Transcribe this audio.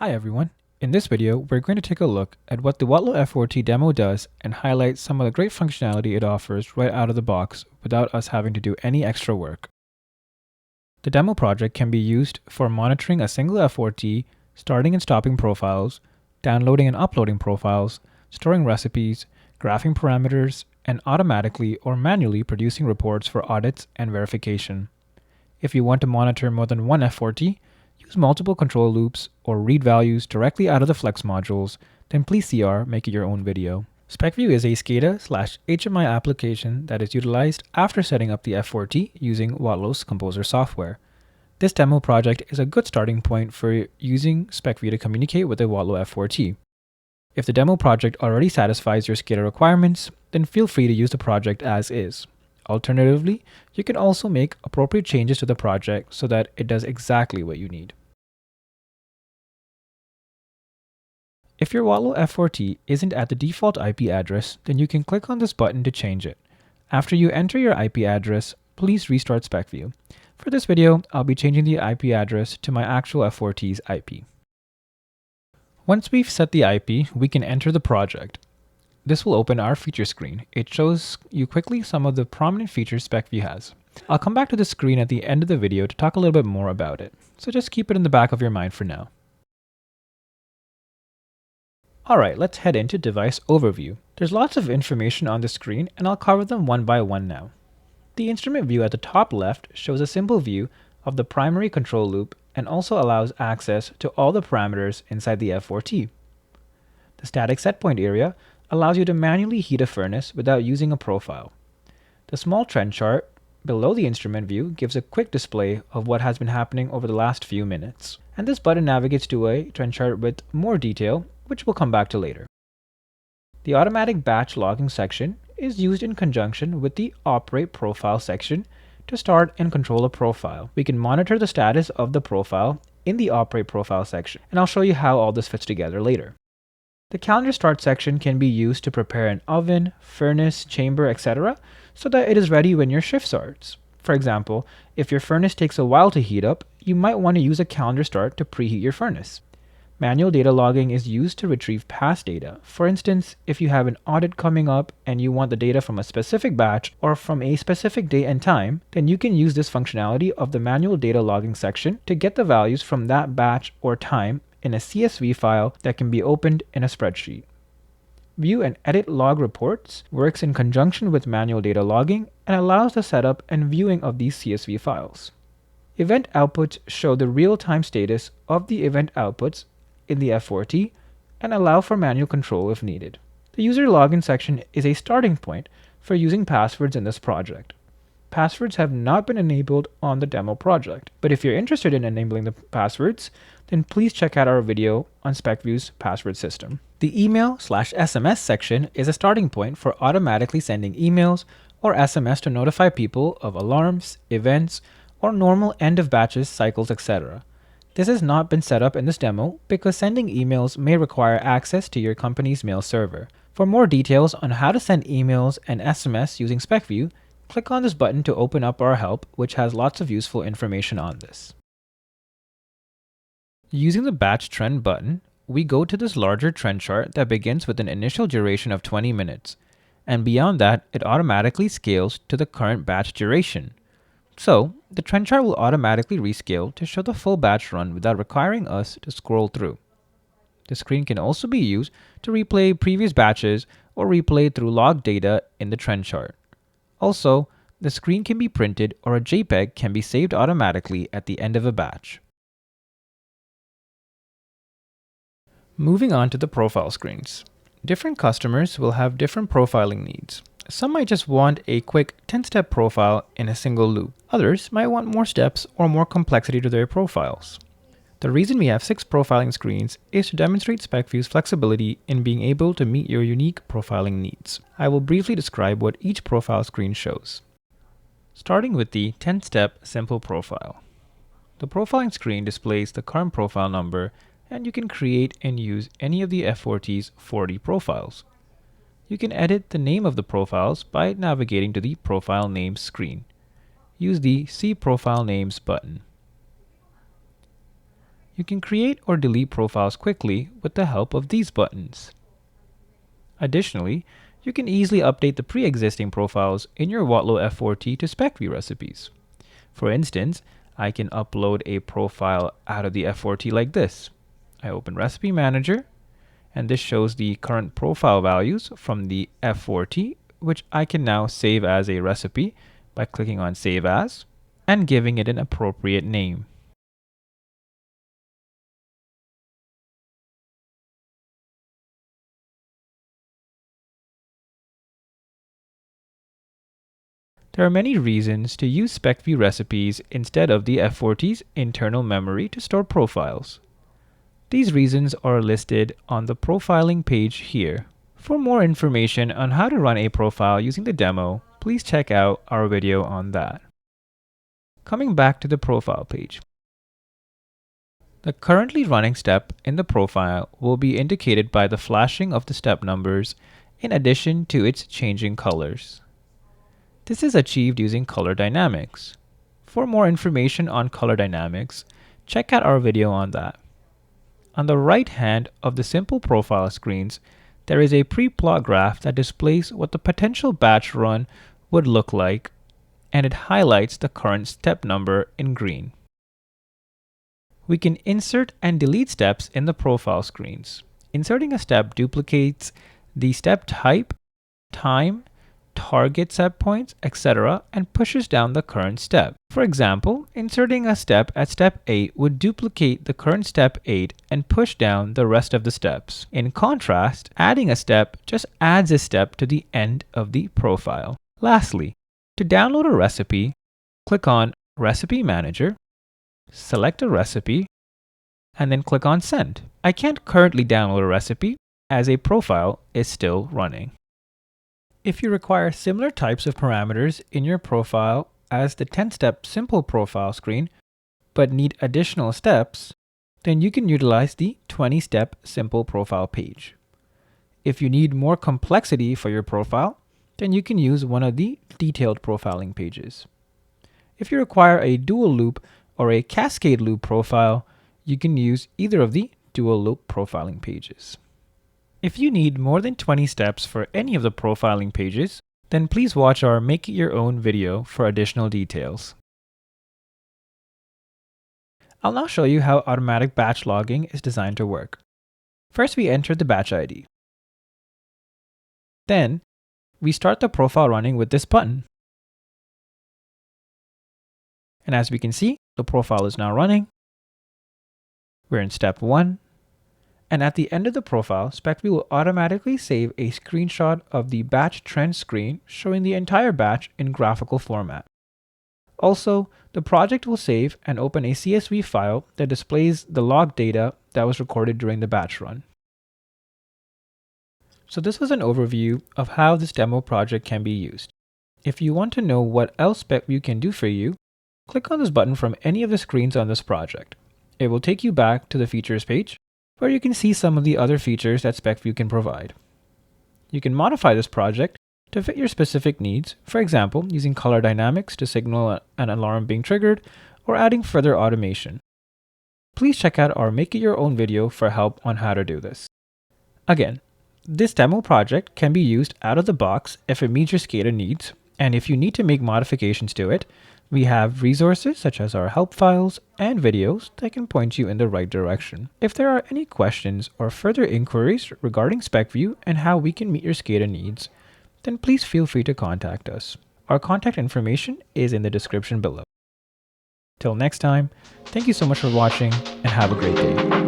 Hi everyone. In this video, we're going to take a look at what the Watlow F4T Demo does and highlight some of the great functionality it offers right out of the box without us having to do any extra work. The demo project can be used for monitoring a single F4T, starting and stopping profiles, downloading and uploading profiles, storing recipes, graphing parameters, and automatically or manually producing reports for audits and verification. If you want to monitor more than one F4T, use multiple control loops, or read values directly out of the Flex modules, then please see our Make It Your Own video. SpecView is a SCADA/HMI application that is utilized after setting up the F4T using Watlow's Composer software. This demo project is a good starting point for using SpecView to communicate with the Watlow F4T. If the demo project already satisfies your SCADA requirements, then feel free to use the project as is. Alternatively, you can also make appropriate changes to the project so that it does exactly what you need. If your Watlow F4T isn't at the default IP address, then you can click on this button to change it. After you enter your IP address, please restart SpecView. For this video, I'll be changing the IP address to my actual F4T's IP. Once we've set the IP, we can enter the project. This will open our feature screen. It shows you quickly some of the prominent features SpecView has. I'll come back to this screen at the end of the video to talk a little bit more about it, so just keep it in the back of your mind for now. Alright, let's head into Device Overview. There's lots of information on the screen, and I'll cover them one by one now. The instrument view at the top left shows a simple view of the primary control loop and also allows access to all the parameters inside the F4T. The static setpoint area allows you to manually heat a furnace without using a profile. The small trend chart below the instrument view gives a quick display of what has been happening over the last few minutes. And this button navigates to a trend chart with more detail, which we'll come back to later. The automatic batch logging section is used in conjunction with the operate profile section to start and control a profile. We can monitor the status of the profile in the operate profile section, and I'll show you how all this fits together later. The calendar start section can be used to prepare an oven, furnace, chamber, etc. so that it is ready when your shift starts. For example, if your furnace takes a while to heat up, you might want to use a calendar start to preheat your furnace. Manual data logging is used to retrieve past data. For instance, if you have an audit coming up and you want the data from a specific batch or from a specific date and time, then you can use this functionality of the manual data logging section to get the values from that batch or time in a CSV file that can be opened in a spreadsheet. View and edit log reports works in conjunction with manual data logging and allows the setup and viewing of these CSV files. Event outputs show the real-time status of the event outputs in the F4T and allow for manual control if needed. The user login section is a starting point for using passwords in this project. Passwords have not been enabled on the demo project, but if you're interested in enabling the passwords, then please check out our video on SpecView's password system. The email/SMS section is a starting point for automatically sending emails or SMS to notify people of alarms, events, or normal end of batches, cycles, etc. This has not been set up in this demo because sending emails may require access to your company's mail server. For more details on how to send emails and SMS using SpecView, click on this button to open up our help, which has lots of useful information on this. Using the Batch Trend button, we go to this larger trend chart that begins with an initial duration of 20 minutes, and beyond that, it automatically scales to the current batch duration. So, the trend chart will automatically rescale to show the full batch run without requiring us to scroll through. The screen can also be used to replay previous batches or replay through log data in the trend chart. Also, the screen can be printed or a JPEG can be saved automatically at the end of a batch. Moving on to the profile screens. Different customers will have different profiling needs. Some might just want a quick 10-step profile in a single loop. Others might want more steps or more complexity to their profiles. The reason we have 6 profiling screens is to demonstrate SpecView's flexibility in being able to meet your unique profiling needs. I will briefly describe what each profile screen shows. Starting with the 10-step simple profile. The profiling screen displays the current profile number, and you can create and use any of the F4T's 40 profiles. You can edit the name of the profiles by navigating to the Profile Names screen. Use the See Profile Names button. you can create or delete profiles quickly with the help of these buttons. Additionally, you can easily update the pre-existing profiles in your Watlow F4T to SpecView recipes. For instance, I can upload a profile out of the F4T like this. I open Recipe Manager, and this shows the current profile values from the F4T, which I can now save as a recipe by clicking on Save As and giving it an appropriate name. There are many reasons to use SpecView recipes instead of the F4T's internal memory to store profiles. These reasons are listed on the profiling page here. For more information on how to run a profile using the demo, please check out our video on that. Coming back to the profile page. The currently running step in the profile will be indicated by the flashing of the step numbers in addition to its changing colors. This is achieved using color dynamics. For more information on color dynamics, check out our video on that. On the right hand of the simple profile screens, there is a pre-plot graph that displays what the potential batch run would look like, and it highlights the current step number in green. We can insert and delete steps in the profile screens. Inserting a step duplicates the step type, time, target set points, etc., and pushes down the current step. For example, inserting a step at step 8 would duplicate the current step 8 and push down the rest of the steps. In contrast, adding a step just adds a step to the end of the profile. Lastly, to download a recipe, click on Recipe Manager, select a recipe, and then click on Send. I can't currently download a recipe as a profile is still running. If you require similar types of parameters in your profile as the 10-step simple profile screen, but need additional steps, then you can utilize the 20-step simple profile page. If you need more complexity for your profile, then you can use one of the detailed profiling pages. If you require a dual loop or a cascade loop profile, you can use either of the dual loop profiling pages. If you need more than 20 steps for any of the profiling pages, then please watch our Make It Your Own video for additional details. I'll now show you how automatic batch logging is designed to work. First, we enter the batch ID. Then, we start the profile running with this button. And as we can see, the profile is now running. We're in step 1. And at the end of the profile, SpecView will automatically save a screenshot of the batch trend screen showing the entire batch in graphical format. Also, the project will save and open a CSV file that displays the log data that was recorded during the batch run. So this was an overview of how this demo project can be used. If you want to know what else SpecView can do for you, click on this button from any of the screens on this project. It will take you back to the features page, where you can see some of the other features that SpecView can provide. You can modify this project to fit your specific needs, for example, using color dynamics to signal an alarm being triggered, or adding further automation. Please check out our Make It Your Own video for help on how to do this. Again, this demo project can be used out of the box if it meets your SCADA needs, and if you need to make modifications to it, we have resources such as our help files and videos that can point you in the right direction. If there are any questions or further inquiries regarding SpecView and how we can meet your SCADA needs, then please feel free to contact us. Our contact information is in the description below. Till next time, thank you so much for watching and have a great day.